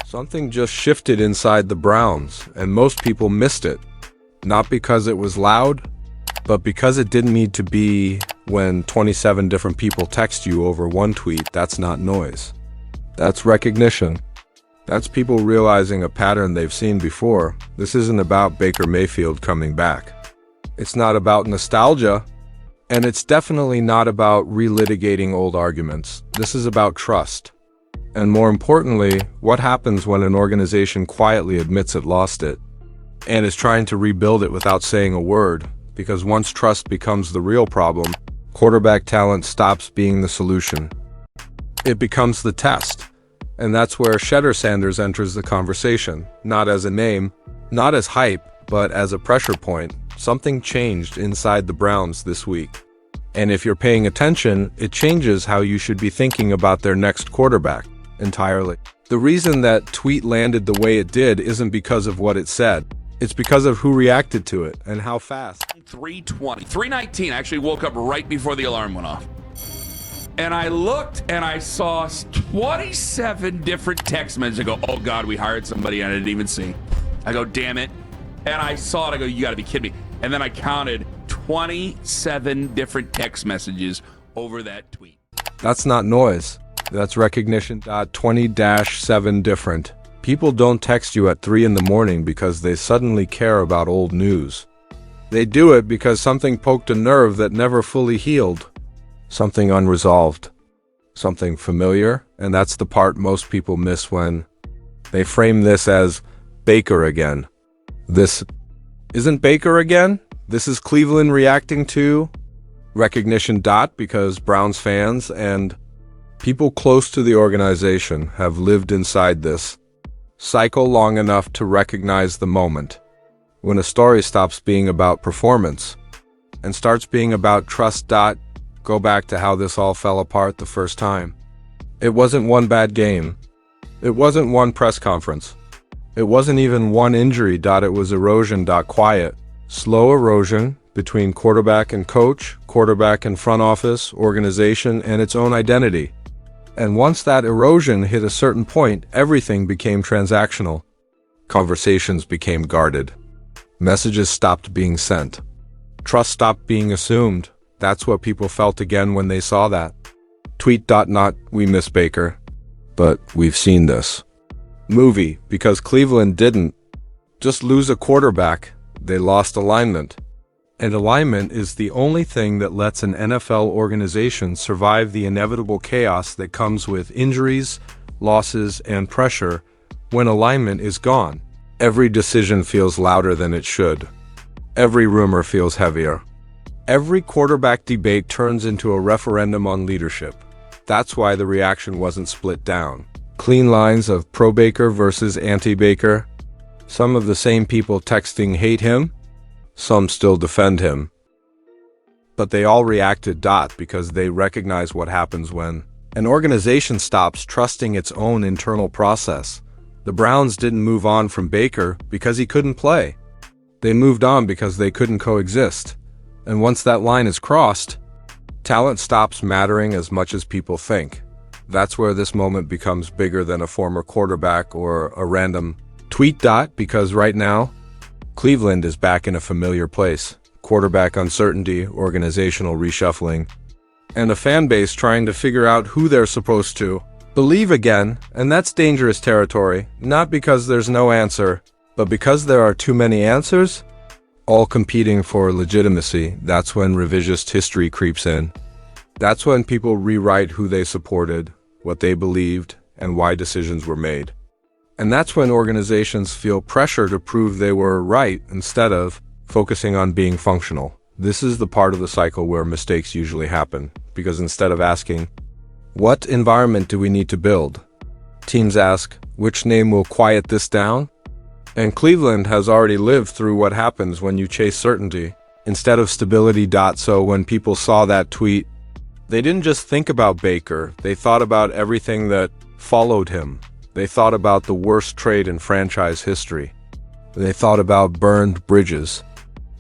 Something just shifted inside the Browns, and most people missed it. Not because it was loud, but because it didn't need to be. When 27 different people text you over one tweet, that's not noise. That's recognition. That's people realizing a pattern they've seen before. This isn't about Baker Mayfield coming back. It's not about nostalgia, and it's definitely not about relitigating old arguments. This is about trust. And more importantly, what happens when an organization quietly admits it lost it and is trying to rebuild it without saying a word? Because once trust becomes the real problem, quarterback talent stops being the solution. It becomes the test. And that's where Shedeur Sanders enters the conversation, not as a name, not as hype, but as a pressure point. Something changed inside the Browns this week. And if you're paying attention, it changes how you should be thinking about their next quarterback entirely. The reason that tweet landed the way it did isn't because of what it said. It's because of who reacted to it and how fast. 3:20, 3:19, actually woke up right before the alarm went off. And I looked and I saw 27 different text messages. I go, oh God, we hired somebody I didn't even see. I go, damn it. And I saw it, I go, you gotta be kidding me. And then I counted 27 different text messages over that tweet. That's not noise. That's recognition. 20-7 different. People don't text you at 3 in the morning because they suddenly care about old news. They do it because something poked a nerve that never fully healed. Something unresolved. Something familiar, and that's the part most people miss when they frame this as Baker again. This isn't Baker again. This is Cleveland reacting to recognition. Because Browns fans and people close to the organization have lived inside this cycle long enough to recognize the moment when a story stops being about performance and starts being about trust. Go back to how this all fell apart the first time. It wasn't one bad game. It wasn't one press conference. It wasn't even one injury. It was erosion. Quiet, slow erosion between quarterback and coach, quarterback and front office, organization, and its own identity. And once that erosion hit a certain point, everything became transactional. Conversations became guarded. Messages stopped being sent. Trust stopped being assumed. That's what people felt again when they saw that. Tweet. Not, we miss Baker, but we've seen this movie, because Cleveland didn't just lose a quarterback, they lost alignment. And alignment is the only thing that lets an NFL organization survive the inevitable chaos that comes with injuries, losses, and pressure. When alignment is gone, every decision feels louder than it should. Every rumor feels heavier. Every quarterback debate turns into a referendum on leadership. That's why the reaction wasn't split down. Clean lines of pro-Baker versus anti-Baker. Some of the same people texting hate him. Some still defend him. But they all reacted. Because they recognize what happens when an organization stops trusting its own internal process. The Browns didn't move on from Baker because he couldn't play. They moved on because they couldn't coexist. And once that line is crossed, talent stops mattering as much as people think. That's where this moment becomes bigger than a former quarterback or a random tweet. Because right now, Cleveland is back in a familiar place. Quarterback uncertainty, organizational reshuffling, and a fan base trying to figure out who they're supposed to believe again. And that's dangerous territory, not because there's no answer, but because there are too many answers, all competing for legitimacy. That's when revisionist history creeps in. That's when people rewrite who they supported, what they believed, and why decisions were made. And that's when organizations feel pressure to prove they were right instead of focusing on being functional. This is the part of the cycle where mistakes usually happen, because instead of asking, what environment do we need to build? Teams ask, which name will quiet this down? And Cleveland has already lived through what happens when you chase certainty instead of stability. So when people saw that tweet, they didn't just think about Baker, they thought about everything that followed him. They thought about the worst trade in franchise history. They thought about burned bridges.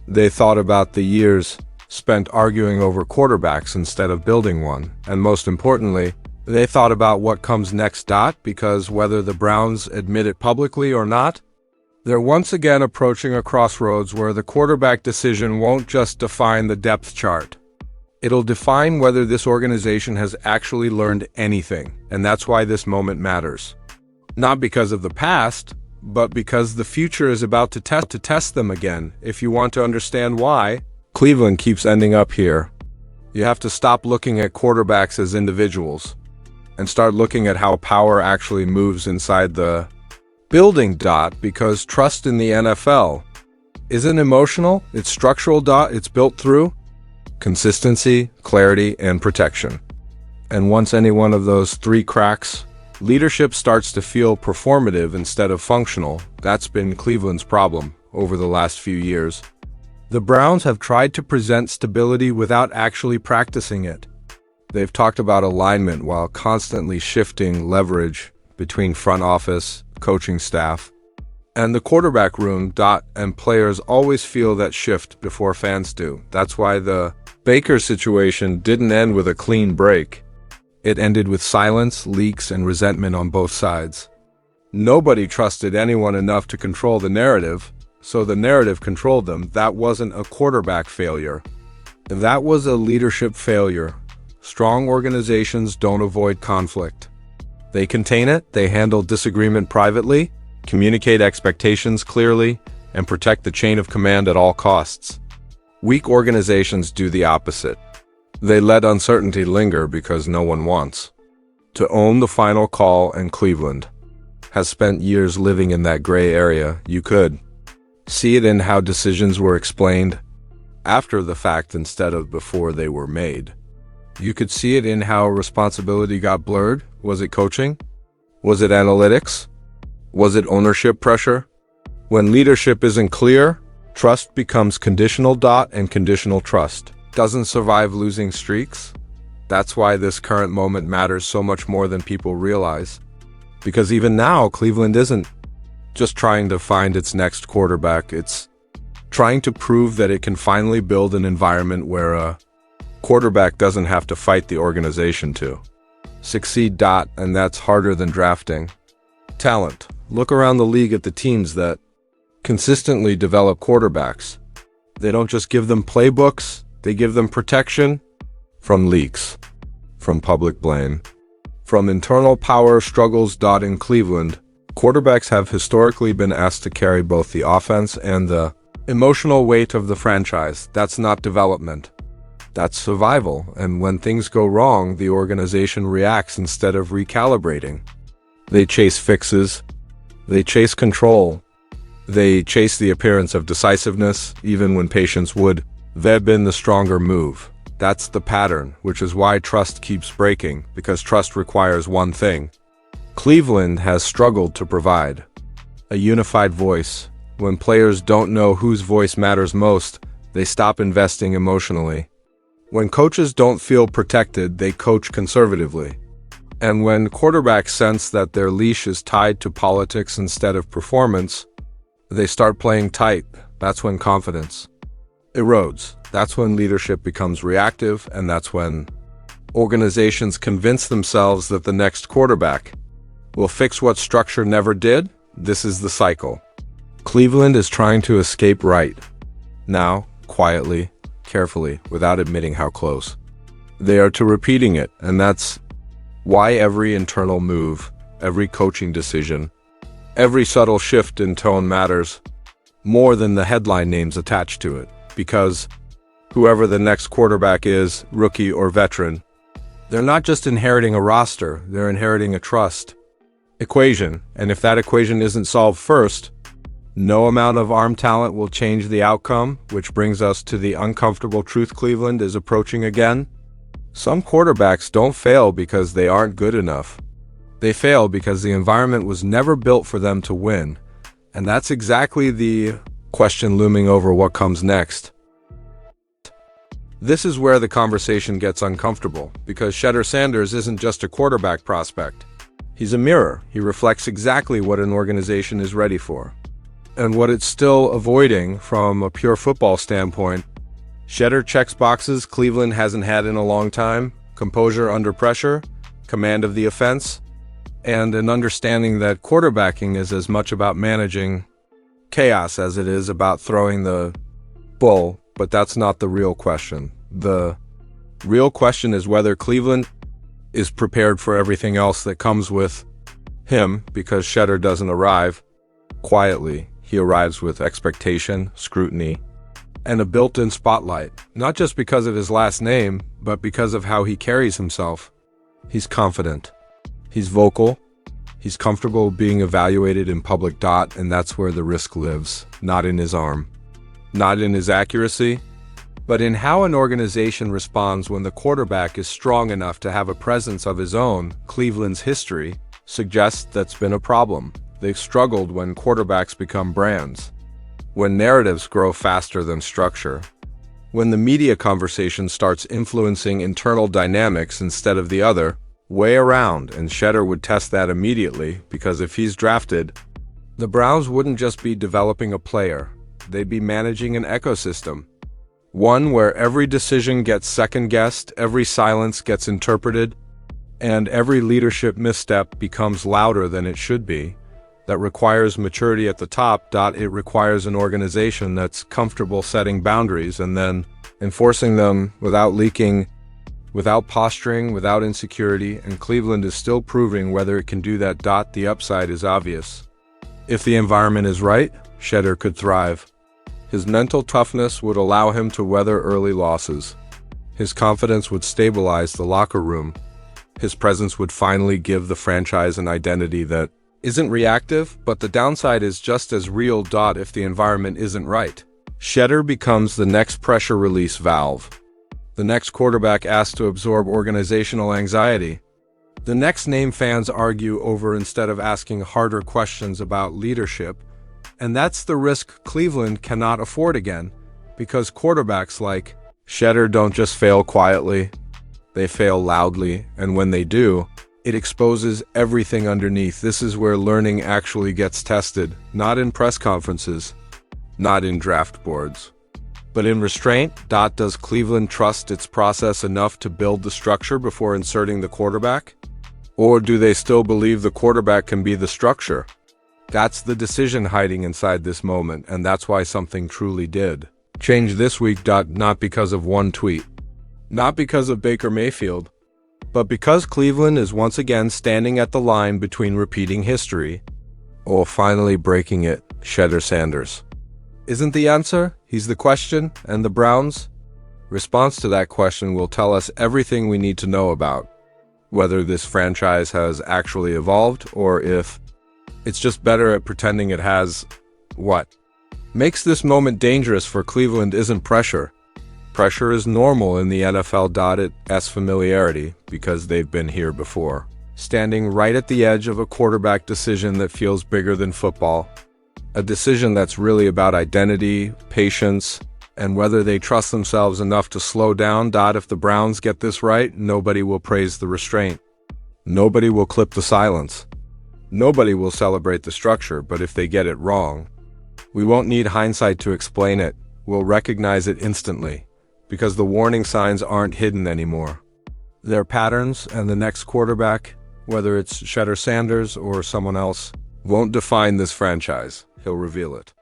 They thought about the years spent arguing over quarterbacks instead of building one. And most importantly, They thought about what comes next. Because whether the Browns admit it publicly or not, they're once again approaching a crossroads where the quarterback decision won't just define the depth chart. It'll define whether this organization has actually learned anything, and that's why this moment matters. Not because of the past, but because the future is about to test them again. If you want to understand why Cleveland keeps ending up here, you have to stop looking at quarterbacks as individuals and start looking at how power actually moves inside the building. Because trust in the NFL isn't emotional, it's structural. It's built through consistency, clarity, and protection. And once any one of those three cracks, leadership starts to feel performative instead of functional. That's been Cleveland's problem over the last few years. The Browns have tried to present stability without actually practicing it. They've talked about alignment while constantly shifting leverage between front office, coaching staff, and the quarterback room. And players always feel that shift before fans do. That's why the Baker situation didn't end with a clean break. It ended with silence, leaks, and resentment on both sides. Nobody trusted anyone enough to control the narrative, so the narrative controlled them. That wasn't a quarterback failure. That was a leadership failure. Strong organizations don't avoid conflict. They contain it, they handle disagreement privately, communicate expectations clearly, and protect the chain of command at all costs. Weak organizations do the opposite. They let uncertainty linger because no one wants to own the final call, and Cleveland has spent years living in that gray area. You could see it in how decisions were explained after the fact instead of before they were made. You could see it in how responsibility got blurred. Was it coaching? Was it analytics? Was it ownership pressure? When leadership isn't clear, trust becomes conditional. And conditional trust doesn't survive losing streaks. That's why this current moment matters so much more than people realize. Because even now, Cleveland isn't just trying to find its next quarterback. It's trying to prove that it can finally build an environment where a quarterback doesn't have to fight the organization to succeed. And that's harder than drafting talent. Look around the league at the teams that consistently develop quarterbacks. They don't just give them playbooks, they give them protection from leaks, from public blame, from internal power struggles. In Cleveland, quarterbacks have historically been asked to carry both the offense and the emotional weight of the franchise. That's not development. That's survival. And when things go wrong, the organization reacts instead of recalibrating. They chase fixes. They chase control. They chase the appearance of decisiveness, even when patience would have been the stronger move. That's the pattern, which is why trust keeps breaking, because trust requires one thing. Cleveland has struggled to provide a unified voice. When players don't know whose voice matters most, they stop investing emotionally. When coaches don't feel protected, they coach conservatively. And when quarterbacks sense that their leash is tied to politics instead of performance, they start playing tight. That's when confidence erodes. That's when leadership becomes reactive, and that's when organizations convince themselves that the next quarterback will fix what structure never did. This is the cycle. Cleveland is trying to escape right now, quietly, carefully, without admitting how close they are to repeating it. And that's why every internal move, every coaching decision, every subtle shift in tone matters more than the headline names attached to it. Because whoever the next quarterback is, rookie or veteran, they're not just inheriting a roster, they're inheriting a trust equation. And if that equation isn't solved first, no amount of arm talent will change the outcome, which brings us to the uncomfortable truth Cleveland is approaching again. Some quarterbacks don't fail because they aren't good enough. They fail because the environment was never built for them to win. And that's exactly the question looming over what comes next. This is where the conversation gets uncomfortable, because Shedeur Sanders isn't just a quarterback prospect. He's a mirror. He reflects exactly what an organization is ready for, and what it's still avoiding from a pure football standpoint. Shedeur checks boxes Cleveland hasn't had in a long time: composure under pressure, command of the offense, and an understanding that quarterbacking is as much about managing chaos as it is about throwing the ball, but that's not the real question. The real question is whether Cleveland is prepared for everything else that comes with him, because Shedeur doesn't arrive quietly. He arrives with expectation, scrutiny, and a built-in spotlight, not just because of his last name, but because of how he carries himself. He's confident. He's vocal. He's comfortable being evaluated in public. And that's where the risk lives, not in his arm, not in his accuracy, but in how an organization responds when the quarterback is strong enough to have a presence of his own. Cleveland's history suggests that's been a problem. They've struggled when quarterbacks become brands, when narratives grow faster than structure, when the media conversation starts influencing internal dynamics instead of the other way around. And Shedeur would test that immediately, because if he's drafted, the Browns wouldn't just be developing a player, they'd be managing an ecosystem. One where every decision gets second-guessed, every silence gets interpreted, and every leadership misstep becomes louder than it should be. That requires maturity at the top. It requires an organization that's comfortable setting boundaries and then enforcing them without leaking, without posturing, without insecurity, and Cleveland is still proving whether it can do that. The upside is obvious. If the environment is right, Shedeur could thrive. His mental toughness would allow him to weather early losses. His confidence would stabilize the locker room. His presence would finally give the franchise an identity that isn't reactive, but the downside is just as real. If the environment isn't right, Shedeur becomes the next pressure release valve, the next quarterback asked to absorb organizational anxiety, the next name fans argue over instead of asking harder questions about leadership. And that's the risk Cleveland cannot afford again, because quarterbacks like Shedeur don't just fail quietly, they fail loudly, and when they do, it exposes everything underneath. This is where learning actually gets tested, not in press conferences, not in draft boards, but in restraint. Does Cleveland trust its process enough to build the structure before inserting the quarterback? Or do they still believe the quarterback can be the structure? That's the decision hiding inside this moment, and that's why something truly did change this week. Not because of one tweet, not because of Baker Mayfield, but because Cleveland is once again standing at the line between repeating history or finally breaking it. Shedeur Sanders isn't the answer, he's the question, and the Browns' response to that question will tell us everything we need to know about whether this franchise has actually evolved or if it's just better at pretending it has. What makes this moment dangerous for Cleveland isn't pressure. Pressure is normal in the NFL. It's familiarity, because they've been here before, standing right at the edge of a quarterback decision that feels bigger than football, a decision that's really about identity, patience, and whether they trust themselves enough to slow down. If the Browns get this right, nobody will praise the restraint, nobody will clip the silence, nobody will celebrate the structure. But if they get it wrong, we won't need hindsight to explain it. We'll recognize it instantly, because the warning signs aren't hidden anymore. They're patterns, and the next quarterback, whether it's Shedeur Sanders or someone else, won't define this franchise. He'll reveal it.